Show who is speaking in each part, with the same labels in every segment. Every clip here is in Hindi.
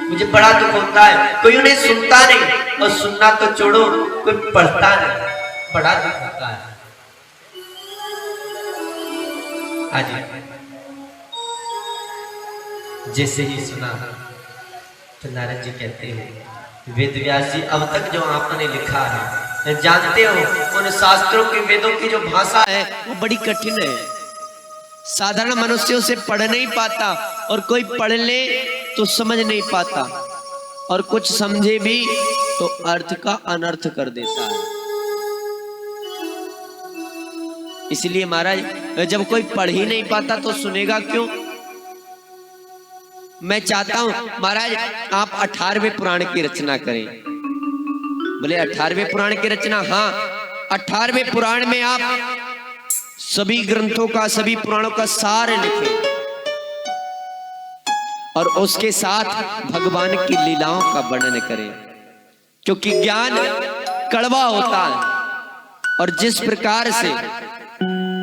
Speaker 1: मुझे बड़ा दुख होता है, कोई उन्हें सुनता नहीं, और सुनना तो छोड़ो कोई पढ़ता नहीं, बड़ा दुख होता है। आज जैसे ही सुना तो नारद जी कहते हैं, वेद व्यास जी अब तक जो आपने लिखा है, जानते हो उन शास्त्रों के वेदों की जो भाषा है वो बड़ी कठिन है, साधारण मनुष्यों से पढ़ नहीं पाता, और कोई पढ़ ले तो समझ नहीं पाता, और कुछ समझे भी तो अर्थ का अनर्थ कर देता है। इसलिए महाराज जब कोई पढ़ ही नहीं पाता तो सुनेगा क्यों। मैं चाहता हूं महाराज आप 18वें पुराण की रचना करें। बोले 18वें पुराण की रचना? हाँ, 18वें पुराण में आप सभी ग्रंथों का, सभी पुराणों का सार लिखें, और उसके साथ भगवान की लीलाओं का वर्णन करें, क्योंकि ज्ञान कड़वा होता है। और जिस प्रकार से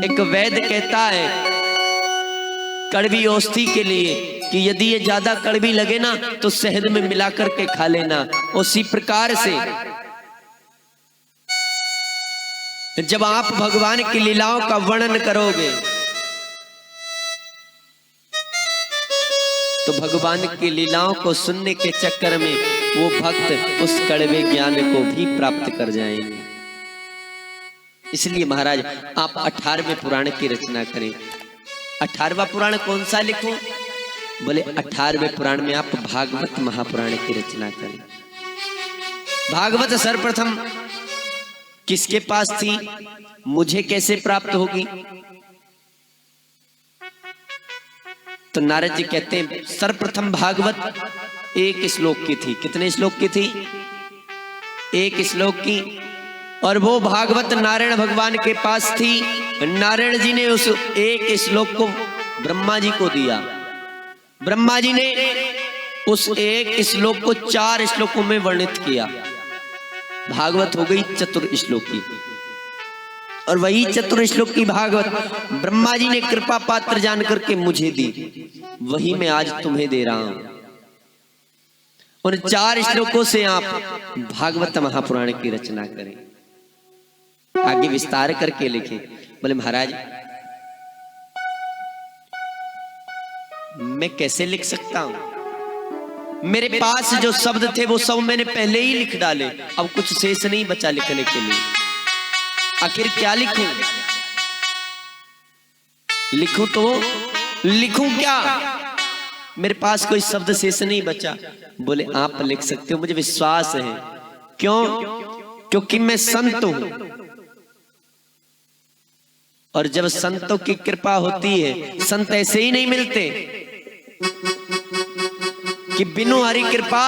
Speaker 1: एक वैद्य कहता है कड़वी औषधि के लिए कि यदि ये ज्यादा कड़वी लगे ना तो शहद में मिला करके खा लेना, उसी प्रकार से जब आप भगवान की लीलाओं का वर्णन करोगे तो भगवान की लीलाओं को सुनने के चक्कर में वो भक्त उस कड़वे ज्ञान को भी प्राप्त कर जाएंगे। इसलिए महाराज आप 18वें पुराण की रचना करें। 18वां पुराण कौन सा लिखूं? बोले 18वें पुराण में आप भागवत महापुराण की रचना करें। भागवत सर्वप्रथम किसके पास थी, मुझे कैसे प्राप्त होगी? तो नारद जी कहते हैं सर्वप्रथम भागवत 1 श्लोक की थी। कितने श्लोक की थी? 1 श्लोक की। और वो भागवत नारायण भगवान के पास थी। नारायण जी ने उस 1 श्लोक को ब्रह्मा जी को दिया। ब्रह्मा जी ने उस 1 श्लोक को 4 श्लोकों में वर्णित किया। भागवत हो गई चतुर श्लोकी, और वही चतुर श्लोक की भागवत ब्रह्मा जी ने कृपा पात्र जान करके मुझे दी, वही मैं आज तुम्हें दे रहा हूं। उन 4 श्लोकों से आप भागवत महापुराण की रचना करें, आगे विस्तार करके लिखे। बोले महाराज मैं कैसे लिख सकता हूं, मेरे पास जो शब्द थे वो सब मैंने पहले ही लिख डाले, अब कुछ शेष नहीं बचा लिखने के लिए। आखिर क्या लिखूं? लिखूं तो लिखूं क्या, मेरे पास कोई शब्द शेष नहीं बचा। बोले आप लिख सकते हो, मुझे विश्वास है। क्यों? क्योंकि मैं संत हूं, और जब संतों की कृपा होती है, संत ऐसे ही नहीं मिलते कि बिनु हरि कृपा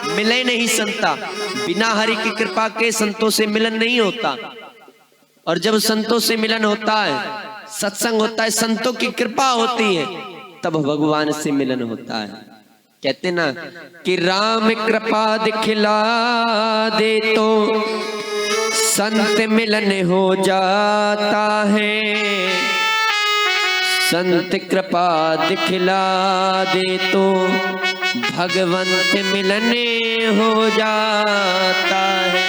Speaker 1: मिले नहीं संता। बिना हरि की कृपा के संतों से मिलन नहीं होता, और जब संतों से मिलन होता है, सत्संग होता है, संतों की कृपा होती है, तब भगवान से मिलन होता है। कहते ना कि राम कृपा दिखला दे तो संत मिलन हो जाता है, संत कृपा दिखला दे तो भगवंत मिलन हो जाता है।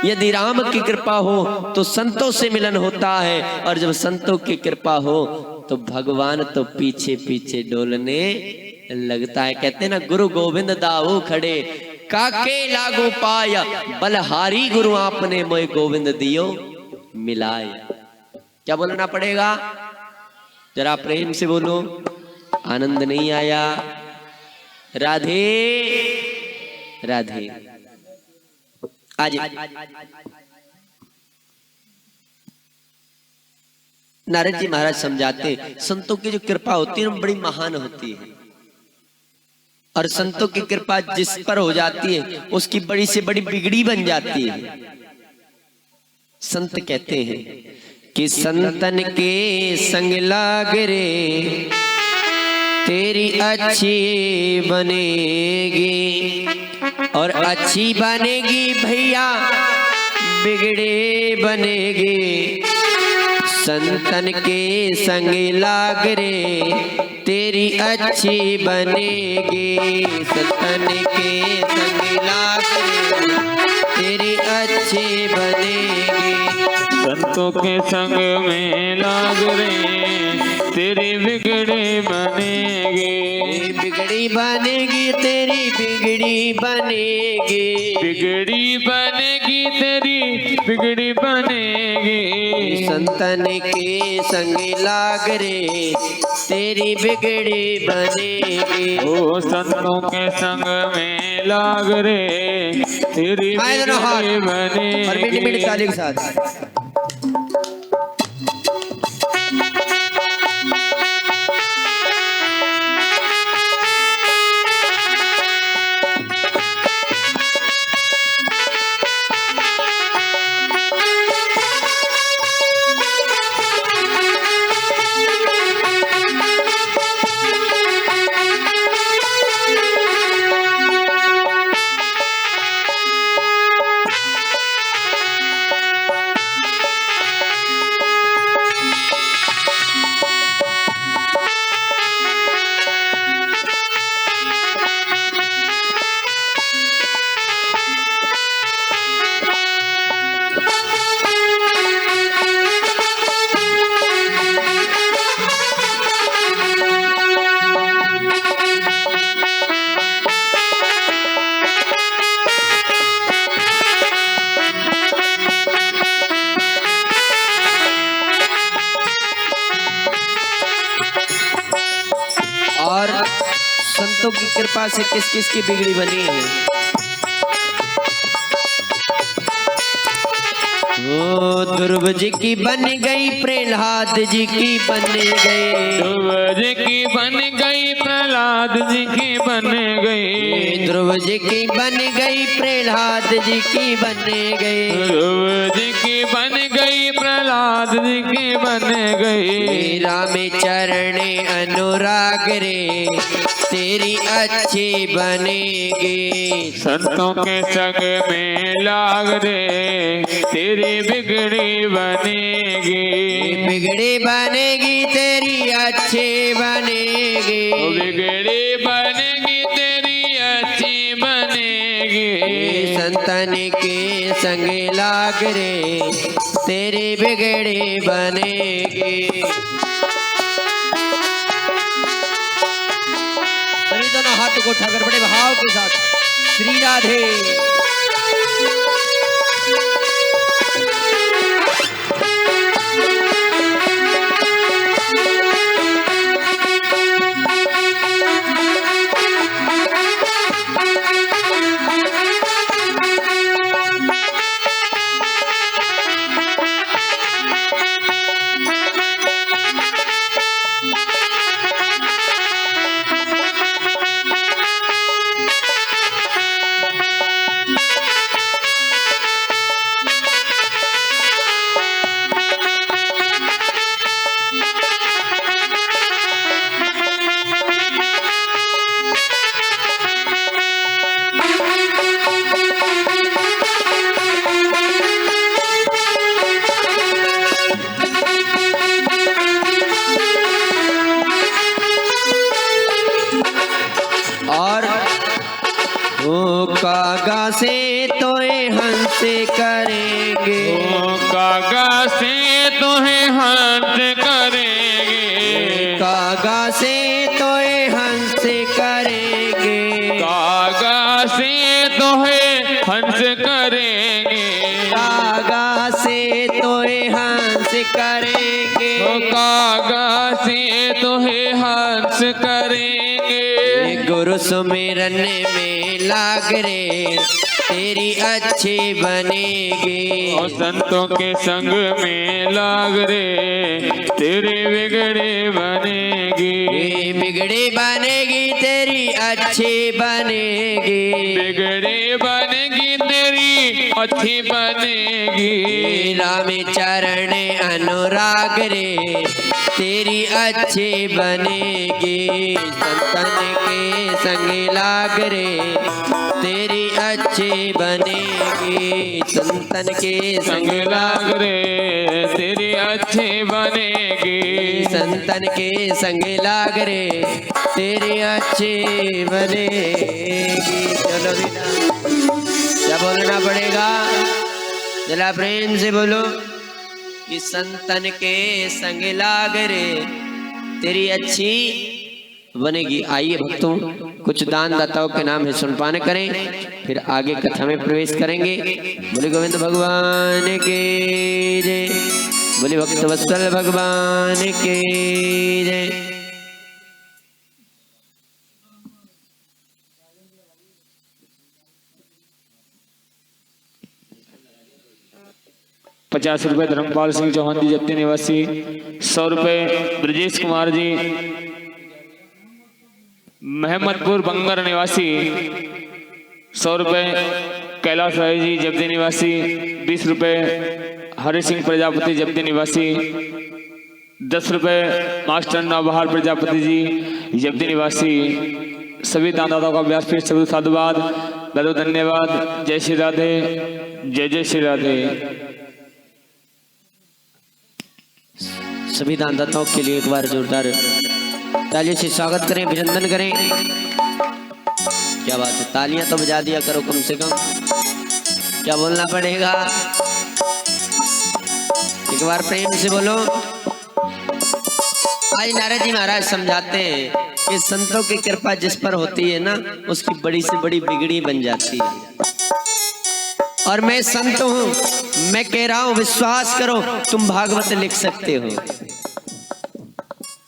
Speaker 1: यदि राम की कृपा हो तो संतों से मिलन होता है, और जब संतों की कृपा हो तो भगवान तो पीछे पीछे डोलने लगता है। कहते ना गुरु गोविंद दाऊ खड़े काके लागू पाया, बलहारी गुरु आपने मोय गोविंद दियो मिलाए। क्या बोलना पड़ेगा? जरा प्रेम से बोलो। आनंद नहीं आया? राधे राधे। आज नारद जी महाराज समझाते संतों की जो कृपा होती है बड़ी महान होती है, और संतों की कृपा जिस पर हो जाती है उसकी बड़ी से बड़ी बिगड़ी बन जाती है। संत कहते हैं कि संतन के संग लाग रे तेरी अच्छी बनेगी, और अच्छी बनेगी भैया बिगड़े बनेगी। संतन के संग लाग रे तेरी अच्छी बनेगी। सतन के संग लाग रे तेरी अच्छी बनेगी।
Speaker 2: संतों के संग में लाग रे तेरी बिगड़ी बनेगी।
Speaker 1: बिगड़ी बनेगी तेरी बिगड़ी बनेगी।
Speaker 2: बिगड़ी बनेगी तेरी बिगड़ी बनेगी।
Speaker 1: संतन के संग लाग रे तेरी बिगड़ी बनेगी।
Speaker 2: ओ संतों के संग में लाग रे तेरी बिगड़ी बनेगी।
Speaker 1: और मीठी मीठी ताली के साथ और संतों की कृपा से किस किस की बिगड़ी बनी है। वो ध्रुव जी की बन गई, प्रहलाद जी की बन गई।
Speaker 2: ध्रुव जी की बन गई, प्रहलाद जी की बन गई।
Speaker 1: ध्रुव जी की बन गई, प्रहलाद जी की बन गई।
Speaker 2: ध्रुव जी की बन गई, प्रहलाद जी की बन गई।
Speaker 1: राम चरण अनुराग रे तेरी अच्छी बनेगी।
Speaker 2: संतों के संग में लाग रे तेरी बिगड़ी बनेगी।
Speaker 1: बिगड़ी बनेगी तेरी अच्छी बनेगी।
Speaker 2: बिगड़ी बनेगी तेरी अच्छी बनेगी।
Speaker 1: संतन के संग लाग रे तेरी बिगड़ी बनेगी। सभी दोनों हाथ को उठाकर बड़े भाव के साथ श्री राधे। कागा से तोए हंस करेंगे।
Speaker 2: कागा से तोहे हंस करेंगे।
Speaker 1: कागा से तोए हंस करेंगे।
Speaker 2: कागा से तोहे हंस करेंगे।
Speaker 1: कागा से तोए हंस करेंगे।
Speaker 2: कागा से तोहे हंस करेंगे।
Speaker 1: गुरु सुमिरन में लाग रे तेरी अच्छी बनेगी।
Speaker 2: और संतों के संग में लाग रे तेरी बिगड़ी बनेगी।
Speaker 1: बिगड़ी बनेगी तेरी अच्छी बनेगी।
Speaker 2: बिगड़ी बनेगी तेरी अच्छी बनेगी।
Speaker 1: राम चरण अनुराग रे तेरी अच्छी बनेगी संतन के संग लाग रे, तेरी अच्छी बनेगी संतन के
Speaker 2: संग लाग रे, तेरी अच्छी बनेगी
Speaker 1: संतन के संग लाग रे, तेरी अच्छी बनेगी। चलो बेटा, क्या बोलना पड़ेगा? जरा प्रेम से बोलो कि संतन के संग लाग रे, तेरी अच्छी बनेगी। आइए भक्तों, कुछ दान दाताओं के नाम है सुनपान करें, फिर आगे कथा में प्रवेश करेंगे। बोले गोविंद भगवान के जय, बोले भक्त वत्सल भगवान के जय।
Speaker 2: 50 रुपए धर्मपाल सिंह चौहान जी जत्ती निवासी, 100 रुपए ब्रजेश कुमार जी महमदपुर बंगर निवासी, 100 रुपए कैलाश राय जी जब्दी निवासी, 20 रुपए हरि सिंह प्रजापति जब्दी निवासी, 10 रुपए मास्टर नवबहार प्रजापति जी जब्दी निवासी। सभी दानदाताओं का व्यासपीठ से साधुवाद, बहुत धन्यवाद। जय श्री राधे, जय जय श्री राधे।
Speaker 1: सभी दानदाताओं के लिए एक बार जोरदार तालियों से स्वागत करें, अभिनंदन करें। क्या बात है, तालियां तो बजा दिया करो कम से कम। क्या बोलना पड़ेगा? एक बार प्रेम से बोलो। आज नारद जी महाराज समझाते हैं कि संतों की कृपा जिस पर होती है ना, उसकी बड़ी से बड़ी बिगड़ी बन जाती है। और मैं संत हूं, मैं कह रहा हूं विश्वास करो, तुम भागवत लिख सकते हो।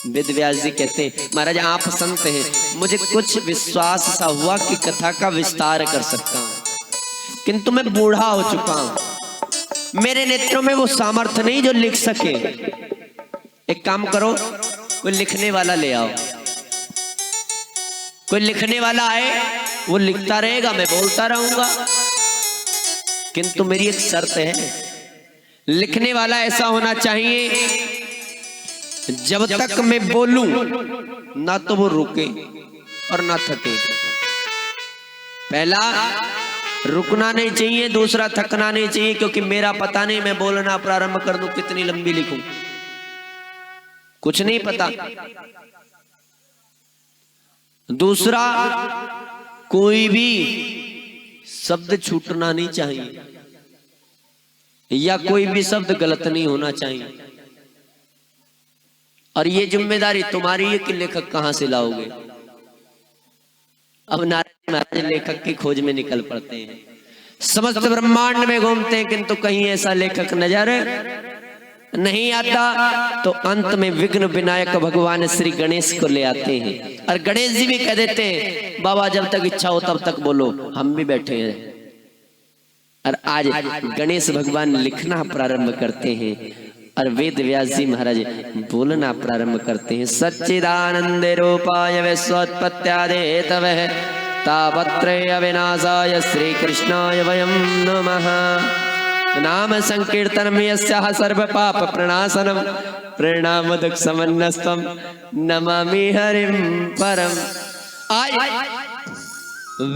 Speaker 1: वेद व्यास जी कहते हैं महाराज आप संत हैं, मुझे कुछ विश्वास सा हुआ कि कथा का विस्तार कर सकता हूं, किंतु मैं बूढ़ा हो चुका हूं, मेरे नेत्रों में वो सामर्थ्य नहीं जो लिख सके। एक काम करो, कोई लिखने वाला ले आओ, कोई लिखने वाला आए, वो लिखता रहेगा, मैं बोलता रहूंगा। किंतु मेरी एक शर्त है, लिखने वाला ऐसा होना चाहिए जब तक मैं बोलूं ना तो वो रुके और ना थके। पहला रुकना नहीं चाहिए, दूसरा थकना नहीं चाहिए, क्योंकि मेरा पता नहीं मैं बोलना प्रारंभ कर दूं कितनी लंबी लिखूं, कुछ नहीं पता। दूसरा, कोई भी शब्द छूटना नहीं चाहिए या कोई भी शब्द गलत नहीं होना चाहिए। और ये जिम्मेदारी तुम्हारी है कि लेखक कहां से लाओगे। अब नारायण महाराज लेखक की खोज में निकल पड़ते हैं, समस्त ब्रह्मांड में घूमते हैं, किंतु कहीं ऐसा लेखक नजर नहीं आता। तो अंत में विघ्न विनायक भगवान श्री गणेश को ले आते हैं, और गणेश जी भी कह देते हैं बाबा जब तक इच्छा हो तब तक बोलो, हम भी बैठे हैं। और आज गणेश भगवान लिखना प्रारंभ करते हैं और वेद व्यास जी महाराज बोलना प्रारंभ करते हैं। सच्चिदानंद रूपाय विश्वोत्पत्त्यादिहेतवे तापत्रय अविनाशाय श्री कृष्णाय वयं नमः। नाम संकीर्तनम यस्याः सर्व पाप प्रणाशनम प्रेरणामदक समन्नस्तम नमामि हरिं परम। आज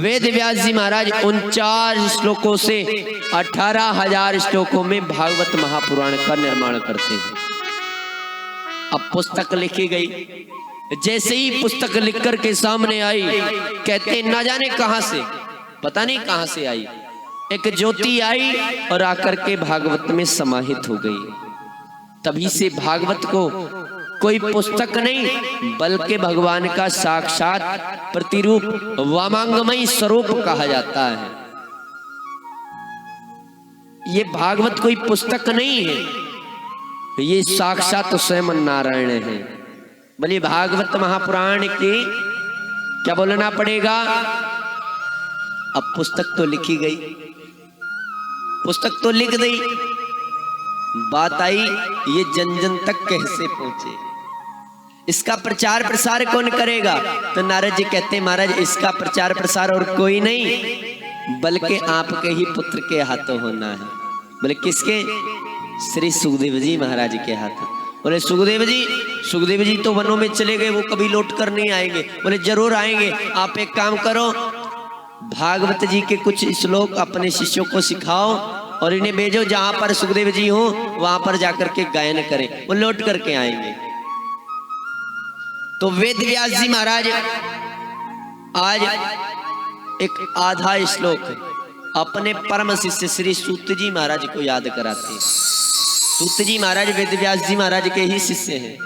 Speaker 1: वेद व्यास जी महाराज 49 श्लोकों से 18,000 श्लोकों में भागवत महापुराण का निर्माण करते हैं। अब पुस्तक लिखी गई, जैसे ही पुस्तक लिखकर के सामने आई, कहते ना जाने कहां से, पता नहीं कहां से आई, एक ज्योति आई और आकर के भागवत में समाहित हो गई। तभी से भागवत को कोई पुस्तक नहीं बल्कि भगवान का साक्षात प्रतिरूप वामांगमय स्वरूप कहा जाता है। ये भागवत कोई पुस्तक नहीं है, ये साक्षात स्वयं नारायण है। बोलिए भागवत महापुराण की क्या बोलना पड़ेगा। अब पुस्तक तो लिखी गई, पुस्तक तो लिख दी, बात आई ये जन जन तक कैसे पहुंचे, इसका प्रचार प्रसार कौन करेगा। तो नारद जी कहते हैं महाराज इसका प्रचार प्रसार और कोई नहीं बल्कि आपके ही पुत्र के हाथों होना है। बोले किसके? श्री सुखदेव जी महाराज के हाथ। बोले सुखदेव जी तो वनों में चले गए, वो कभी लौट कर नहीं आएंगे। बोले जरूर आएंगे, आप एक काम करो, भागवत जी के कुछ श्लोक अपने शिष्यों को सिखाओ और इन्हें भेजो, जहां पर सुखदेव जी हो वहां पर जाकर के गायन करें, वो लौट करके आएंगे। तो वेद व्यास जी महाराज आज एक आधा श्लोक अपने परम शिष्य श्री सूत जी महाराज को याद कराते हैं। सूत जी महाराज वेद व्यास जी महाराज के ही शिष्य हैं।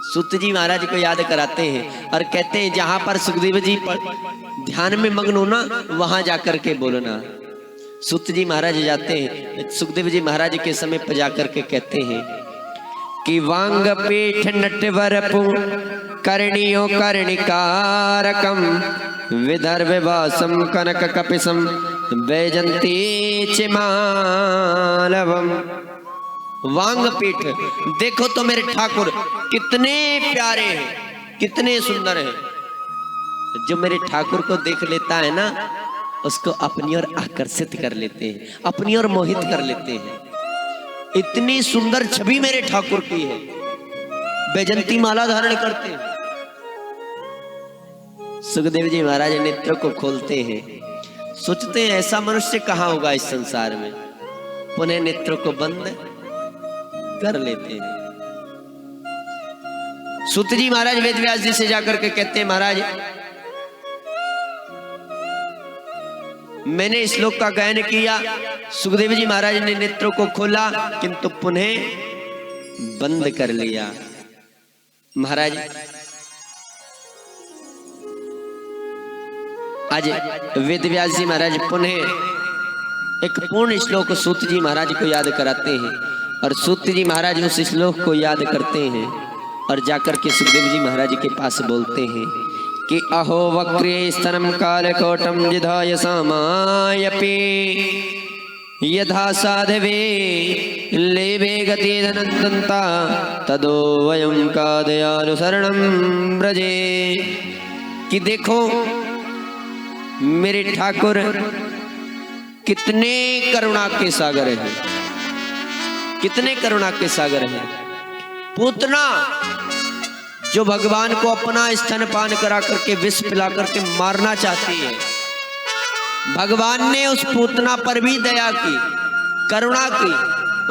Speaker 1: सूत जी महाराज को याद कराते हैं और कहते हैं जहां पर सुखदेव जी ध्यान में मग्न हो ना, वहां जाकर के बोलना। सूत जी महाराज जाते हैं, सुखदेव जी महाराज के समय पर जाकर के कहते हैं कि वांग पीठ नटवर पु कर्णियो कर्णिकारकम विदर्भ वासम कनक कपिसम वैजंती चिमालवम। वांग पीठ, देखो तो मेरे ठाकुर कितने प्यारे हैं, कितने सुंदर हैं। जो मेरे ठाकुर को देख लेता है ना, उसको अपनी ओर आकर्षित कर लेते हैं, अपनी ओर मोहित कर लेते हैं। इतनी सुंदर छवि मेरे ठाकुर की है, वैजंती माला धारण करते हैं। सुखदेव जी महाराज नेत्र को खोलते हैं, सोचते हैं ऐसा मनुष्य कहां होगा इस संसार में, पुनः नेत्रों को बंद कर लेते हैं। सूत जी महाराज वेद व्यास जी से जाकर के कहते हैं महाराज मैंने श्लोक का गायन किया, सुखदेव जी महाराज ने नेत्रों को खोला किंतु पुनः बंद कर लिया। महाराज आज वेद व्यास जी महाराज पुनः एक पूर्ण श्लोक सूत जी महाराज को याद कराते हैं और सूत जी महाराज उस श्लोक को याद करते हैं और जाकर के सुखदेव जी महाराज के पास बोलते हैं कि अहो वक्रे स्तनम कालकोटम जिधाय सामायपि यथा साधवे लेवे गति धनंदंता तदो वयम का दयानुसरणम ब्रजे। कि देखो मेरे ठाकुर कितने करुणा के सागर हैं, कितने करुणा के सागर हैं। पूतना जो भगवान को अपना स्तनपान करा करके विष पिला करके मारना चाहती है, भगवान ने उस पूतना पर भी दया की, करुणा की,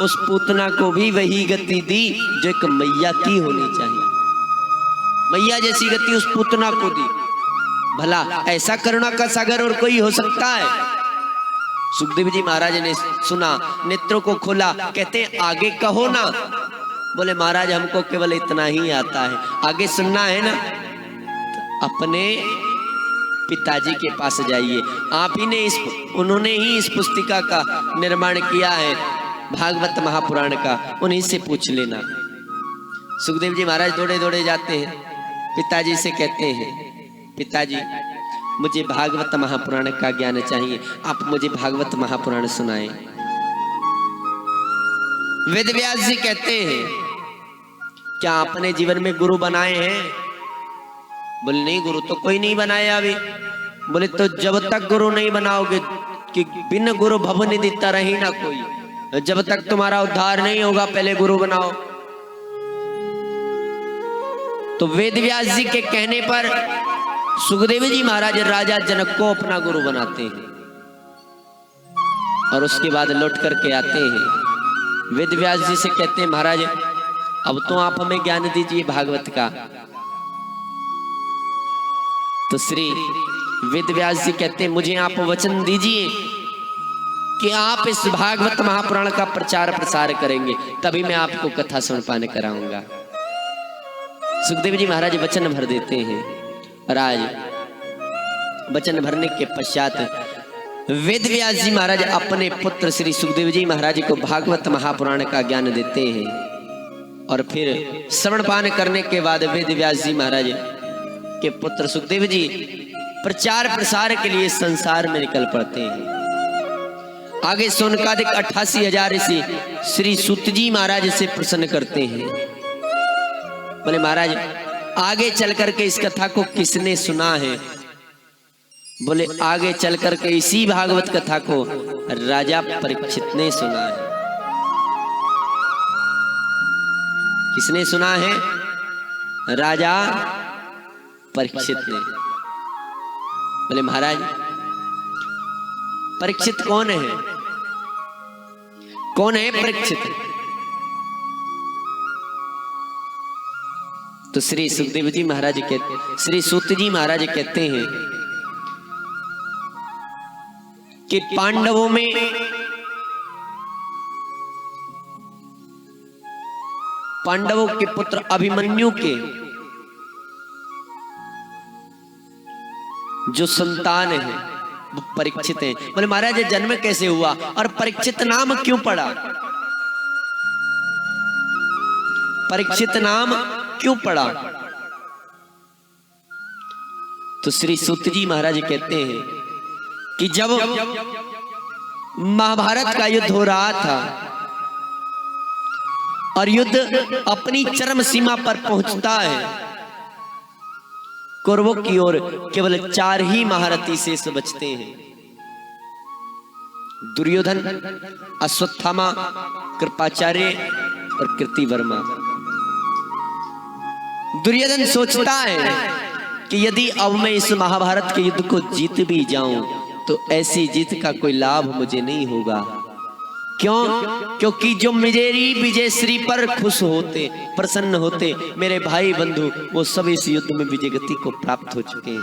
Speaker 1: उस पूतना को भी वही गति दी जो एक मैया की होनी चाहिए। मैया जैसी गति उस पूतना को दी। भला ऐसा करुणा का सागर और कोई हो सकता है? सुखदेव जी महाराज ने सुना, नेत्रों को खोला, कहते हैं आगे कहो ना। बोले महाराज हमको केवल इतना ही आता है, आगे सुनना है ना तो अपने पिताजी के पास जाइए। आप ही ने उन्होंने ही इस पुस्तिका का निर्माण किया है, भागवत महापुराण का, उन्हीं से पूछ लेना। सुखदेव जी महाराज दौड़े दौड़े जाते हैं, पिताजी से कहते हैं पिताजी मुझे भागवत महापुराण का ज्ञान चाहिए, आप मुझे भागवत महापुराण सुनाएं। वेद व्यास जी कहते हैं क्या आपने जीवन में गुरु बनाए हैं? बोले नहीं गुरु तो कोई नहीं बनाया अभी। बोले तो जब तक गुरु नहीं बनाओगे कि बिन गुरु भव निधि तरही ना कोई, जब तक तुम्हारा उद्धार नहीं होगा पहले गुरु बनाओ। तो वेद व्यास जी के कहने पर सुखदेव जी महाराज राजा जनक को अपना गुरु बनाते हैं और उसके बाद लौट करके आते हैं। वेद व्यास जी से कहते हैं महाराज अब तो आप हमें ज्ञान दीजिए भागवत का। तो श्री वेद व्यास जी कहते हैं मुझे आप वचन दीजिए कि आप इस भागवत महापुराण का प्रचार प्रसार करेंगे, तभी मैं आपको कथा सुन पाने कराऊंगा। सुखदेव जी महाराज वचन भर देते हैं और आज वचन भरने के पश्चात वेद व्यास जी महाराज अपने पुत्र श्री सुखदेव जी महाराज को भागवत महापुराण का ज्ञान देते हैं और फिर श्रवणपान करने के बाद वेद व्यास जी महाराज के पुत्र सुखदेव जी प्रचार प्रसार के लिए संसार में निकल पड़ते हैं। आगे सोनकादिक 88,000 ऋषि श्री सूत जी महाराज से प्रसन्न करते हैं। बोले महाराज आगे चल करके इस कथा को किसने सुना है? बोले आगे चल करके इसी भागवत कथा को राजा परीक्षित ने सुना है। किसने सुना है? राजा परीक्षित ने। बोले महाराज परीक्षित कौन है? कौन है परीक्षित? तो श्री सुखदेव जी महाराज कहते, श्री सूत जी महाराज कहते हैं कि पांडवों में पांडवों के पुत्र अभिमन्यु के जो संतान है वो परीक्षित है। बोले महाराज जन्म कैसे हुआ और परीक्षित नाम क्यों पड़ा? परीक्षित नाम क्यों पड़ा? तो श्री सूत जी महाराज कहते हैं कि जब महाभारत का युद्ध हो रहा था और युद्ध अपनी चरम सीमा पर पहुंचता है, कौरवों की ओर केवल 4 ही महारथी शेष बचते हैं। दुर्योधन, अश्वत्थामा, कृपाचार्य और कृतिवर्मा। दुर्योधन सोचता है कि यदि अब मैं इस महाभारत के युद्ध को जीत भी जाऊं तो ऐसी जीत का कोई लाभ मुझे नहीं होगा। क्यों? क्योंकि जो मेरी विजय श्री पर खुश होते, प्रसन्न होते मेरे भाई बंधु, वो सब इस युद्ध में विजय गति को प्राप्त हो चुके हैं,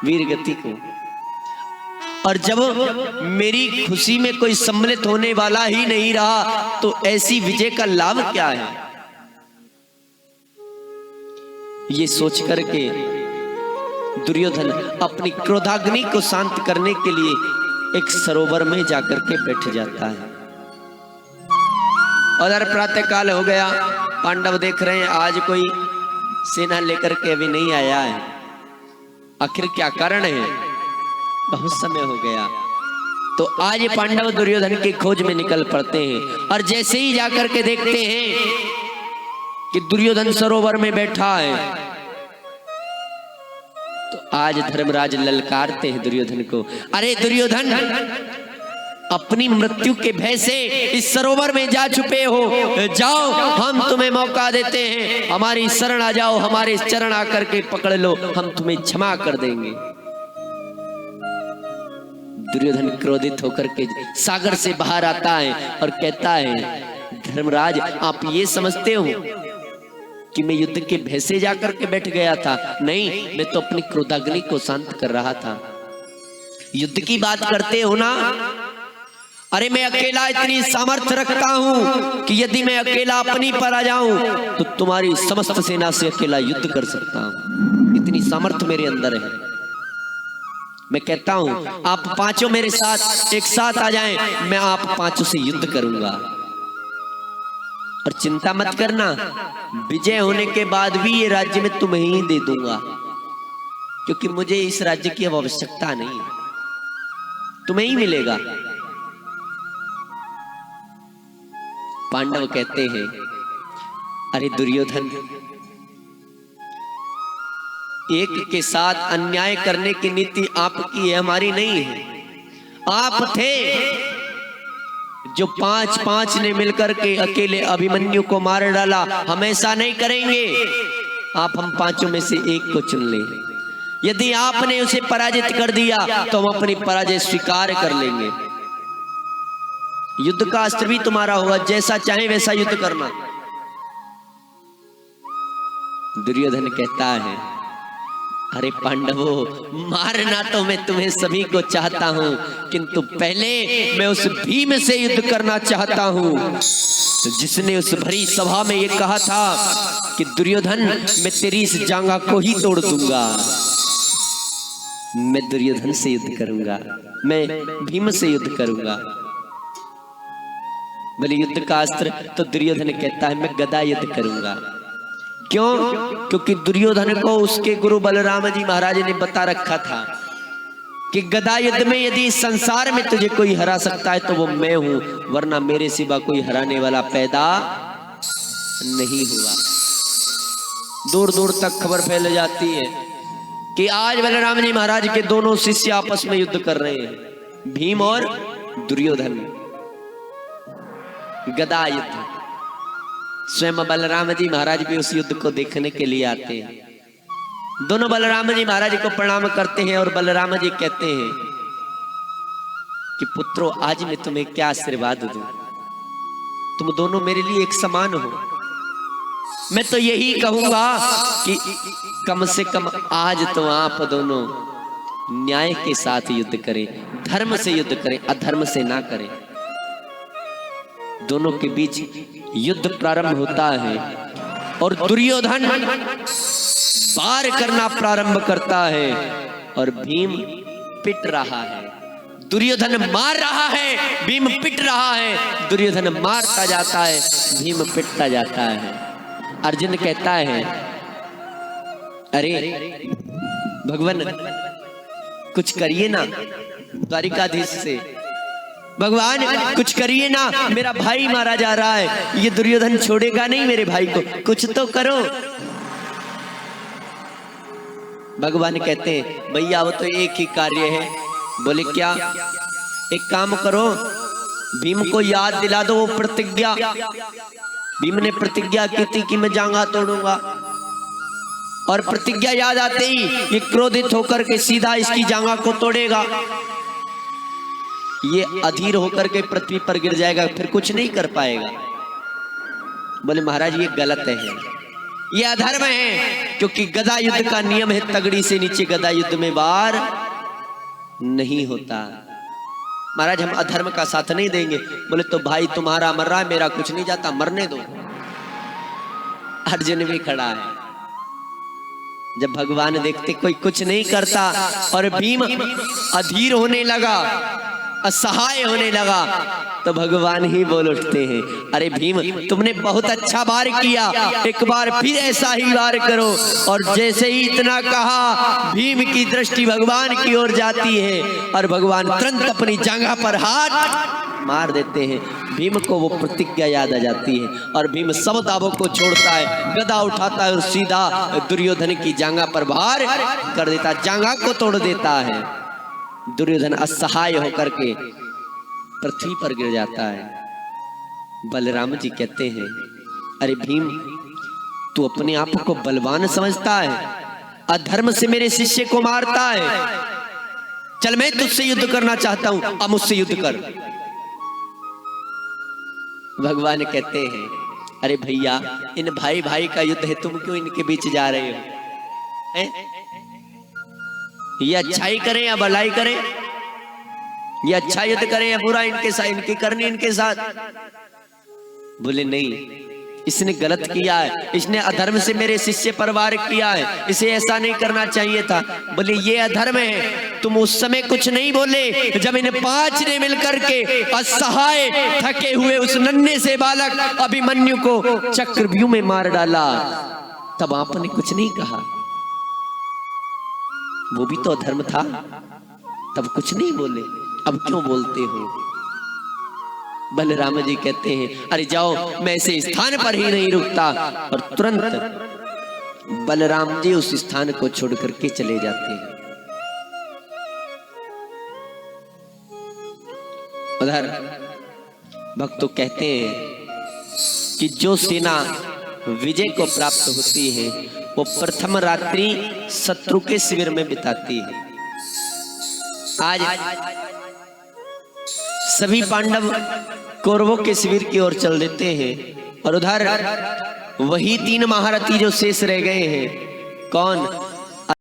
Speaker 1: वीर गति को। और जब मेरी खुशी में कोई सम्मिलित होने वाला ही नहीं रहा तो ऐसी विजय का लाभ क्या है? ये सोच करके दुर्योधन अपनी क्रोधाग्नि को शांत करने के लिए एक सरोवर में जाकर के बैठ जाता है। और प्रातः काल हो गया, पांडव देख रहे हैं आज कोई सेना लेकर के अभी नहीं आया है। आखिर क्या कारण है? बहुत समय हो गया। तो आज पांडव दुर्योधन की खोज में निकल पड़ते हैं और जैसे ही जाकर के देखते हैं कि दुर्योधन सरोवर में बैठा है तो आज धर्मराज ललकारते हैं दुर्योधन को, अरे दुर्योधन अपनी मृत्यु के भय से इस सरोवर में जा छुपे हो, जाओ हम तुम्हें मौका देते हैं, हमारी शरण आ जाओ, हमारे चरण आकर के पकड़ लो, हम तुम्हें क्षमा कर देंगे। दुर्योधन क्रोधित होकर के सागर से बाहर आता है और कहता है धर्मराज आप ये समझते हो कि मैं युद्ध के भय से जाकर के बैठ गया था? नहीं, मैं तो अपनी क्रोधाग्नि को शांत कर रहा था। युद्ध की बात करते हो ना? अरे मैं अकेला इतनी सामर्थ्य रखता हूं कि यदि मैं अकेला अपनी पर आ जाऊं तो तुम्हारी समस्त सेना से अकेला युद्ध कर सकता हूं। इतनी सामर्थ्य मेरे अंदर है। मैं कहता हूं आप पांचों मेरे साथ एक साथ आ जाएं, मैं आप पांचों से युद्ध करूंगा। और चिंता मत करना, विजय होने के बाद भी ये राज्य मैं तुम्हें ही दे दूंगा, क्योंकि मुझे इस राज्य की अब आवश्यकता नहीं है, तुम्हें ही मिलेगा। पांडव कहते हैं अरे दुर्योधन, एक के साथ अन्याय करने की नीति आपकी है, हमारी नहीं है। आप थे जो 5-5 ने मिलकर के अकेले अभिमन्यु को मार डाला, हम ऐसा नहीं करेंगे। आप हम पांचों में से एक को चुन लें। यदि आपने उसे पराजित कर दिया तो हम अपनी पराजय स्वीकार कर लेंगे। युद्ध का अस्त्र भी तुम्हारा होगा, जैसा चाहे वैसा युद्ध करना। दुर्योधन कहता है अरे पांडवों, मारना तो मैं तुम्हें सभी को चाहता हूं, किंतु पहले मैं उस भीम से युद्ध करना चाहता हूं जिसने उस भरी सभा में ये कहा था कि दुर्योधन मैं तेरी इस जांघा को ही तोड़ दूंगा। मैं दुर्योधन से युद्ध करूंगा, मैं भीम से युद्ध करूंगा। बोले युद्ध का अस्त्र? तो दुर्योधन कहता है मैं गदा युद्ध करूंगा। क्यों? क्योंकि दुर्योधन को उसके गुरु बलराम जी महाराज ने बता रखा था कि गदा युद्ध में यदि संसार में तुझे कोई हरा सकता है तो वो मैं हूं, वरना मेरे सिवा कोई हराने वाला पैदा नहीं हुआ। दूर दूर तक खबर फैल जाती है कि आज बलराम जी महाराज के दोनों शिष्य आपस में युद्ध कर रहे हैं, भीम और दुर्योधन, गदा युद्ध। स्वयं बलराम जी महाराज भी उस युद्ध को देखने के लिए आते हैं। दोनों बलराम जी महाराज को प्रणाम करते हैं और बलराम जी कहते हैं कि पुत्रो, आज मैं तुम्हें क्या आशीर्वाद दूं, तुम दोनों मेरे लिए एक समान हो। मैं तो यही कहूंगा कि कम से कम आज तो आप दोनों न्याय के साथ युद्ध करें, धर्म से युद्ध करें, अधर्म से ना करें। दोनों के बीच युद्ध प्रारंभ होता है और दुर्योधन वार करना प्रारंभ करता है और भीम पिट रहा है। दुर्योधन मार रहा है, भीम पिट रहा है। दुर्योधन मारता जाता है, भीम पिटता जाता है। अर्जुन कहता है, अरे भगवान कुछ करिए ना, द्वारिकाधीश से, भगवान कुछ करिए ना, मेरा भाई मारा जा रहा है, ये दुर्योधन छोड़ेगा नहीं मेरे भाई को, कुछ तो करो। भगवान कहते हैं, भैया वो तो एक ही कार्य है। बोले क्या? एक काम करो, भीम को याद दिला दो वो प्रतिज्ञा। भीम ने प्रतिज्ञा की थी कि मैं जांघा तोड़ूंगा, और प्रतिज्ञा याद आते ही ये क्रोधित होकर के सीधा इसकी जांघा को तोड़ेगा। ये अधीर होकर के पृथ्वी पर गिर जाएगा, फिर कुछ नहीं कर पाएगा। बोले महाराज ये गलत है, ये अधर्म है, क्योंकि गदा युद्ध का नियम है तगड़ी से नीचे गदा युद्ध में वार नहीं होता। महाराज हम अधर्म का साथ नहीं देंगे। बोले तो भाई तुम्हारा मर रहा है, मेरा कुछ नहीं जाता, मरने दो। अर्जुन भी खड़ा है। जब भगवान देखते कोई कुछ नहीं करता और भीम अधीर होने लगा, असहाय होने लगा, तो भगवान ही बोल उठते हैं, अरे भीम तुमने बहुत अच्छा वार किया, एक बार फिर ऐसा ही वार करो। और जैसे ही इतना कहा, भीम की दृष्टि भगवान की ओर जाती है और भगवान तुरंत अपनी जांघा पर हाथ मार देते हैं। भीम को वो प्रतिज्ञा याद आ जाती है और भीम सब दावों को छोड़ता है, गदा उठाता है और सीधा दुर्योधन की जांघा पर वार कर देता, जांघा को तोड़ देता है। दुर्योधन असहाय होकर के पृथ्वी पर गिर जाता है। बलराम जी कहते हैं, अरे भीम तू अपने आप को बलवान समझता है, अधर्म से मेरे शिष्य को मारता है। चल मैं तुझसे युद्ध करना चाहता हूं, अब मुझसे युद्ध कर। भगवान कहते हैं, अरे भैया इन भाई भाई का युद्ध है, तुम क्यों इनके बीच जा रहे हो? हैं? ये अच्छाई करें या भलाई करें, ये अच्छा युद्ध करें या बुरा इनके साथ, इनकी करनी इनके साथ। बोले नहीं, इसने गलत किया है, इसने अधर्म से मेरे शिष्य पर वार किया है, इसे ऐसा नहीं करना चाहिए था। बोले ये अधर्म है। तुम उस समय कुछ नहीं बोले जब इन पांच ने मिलकर के असहाय थके हुए उस नन्हे से बालक अभिमन्यु को चक्रव्यूह में मार डाला, तब आपने कुछ नहीं कहा। वो भी तो अधर्म था, तब कुछ नहीं बोले, अब क्यों बोलते हो? बलराम जी कहते हैं, अरे जाओ, मैं ऐसे स्थान पर ही नहीं रुकता। और तुरंत बलराम जी उस स्थान को छोड़ करके चले जाते हैं। उधर भक्तों कहते हैं कि जो सेना विजय को प्राप्त होती है वो प्रथम रात्रि शत्रु के शिविर में बिताती है। आज सभी पांडव कौरवों के शिविर की ओर चल देते हैं और उधर वही तीन महारथी जो शेष रह गए हैं, कौन?